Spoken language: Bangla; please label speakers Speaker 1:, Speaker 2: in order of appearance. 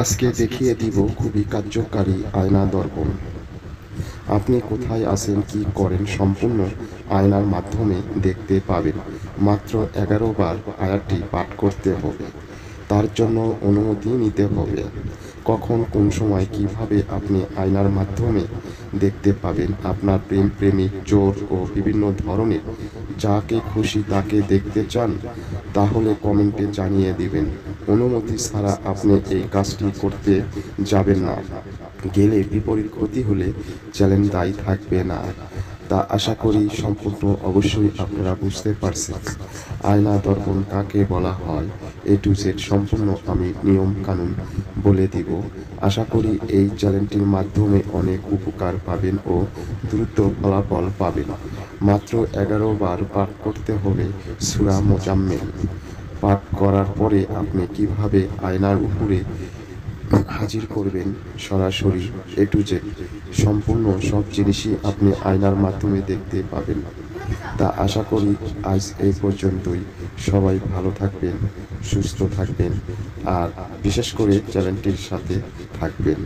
Speaker 1: আজকে দেখিয়ে দিব খুবই কার্যকারী আয়না দর্পণ। আপনি কোথায় আছেন, কি করেন সম্পূর্ণ আয়নার মাধ্যমে দেখতে পাবেন। মাত্র 11 বার আয়াতটি পাঠ করতে হবে। তার জন্য অনুমতি নিতে হবে। কখন কোন সময় কিভাবে আপনি আয়নার মাধ্যমে দেখতে পাবেন আপনার প্রেমিক, চোর ও বিভিন্ন ধরনের যাকে খুশি তাকে দেখতে চান, তাহলে কমেন্টে জানিয়ে দিবেন। অনুমতি ছাড়া আপনি এই কাজটি করতে যাবেন না। গেলে বিপরীত ক্ষতি হলে চ্যালেঞ্জ দায়ী থাকবে না। তা আশা করি সম্পূর্ণ অবশ্যই আপনারা বুঝতে পারছেন। আয়না দর্পণ কাকে বলা হয়, A to Z সম্পূর্ণ আমি নিয়ম কানুন বলে দিব। আশা করি এই চ্যানেলটির মাধ্যমে অনেক উপকার পাবেন ও দ্রুত ফলাফল পাবেন। মাত্র 11 বার পাঠ করতে হবে সূরা মুজাম্মিল। পাঠ করার পরে আপনি কিভাবে আয়নার উপরে হাজির করবেন সরাসরি A to Z সম্পূর্ণ সব জিনিসই আপনি আয়নার মাধ্যমে দেখতে পাবেন। তা আশা করি আজ এই পর্যন্তই। সবাই ভালো থাকবেন, সুস্থ থাকবেন আর বিশেষ করে চ্যানেলটির সাথে থাকবেন।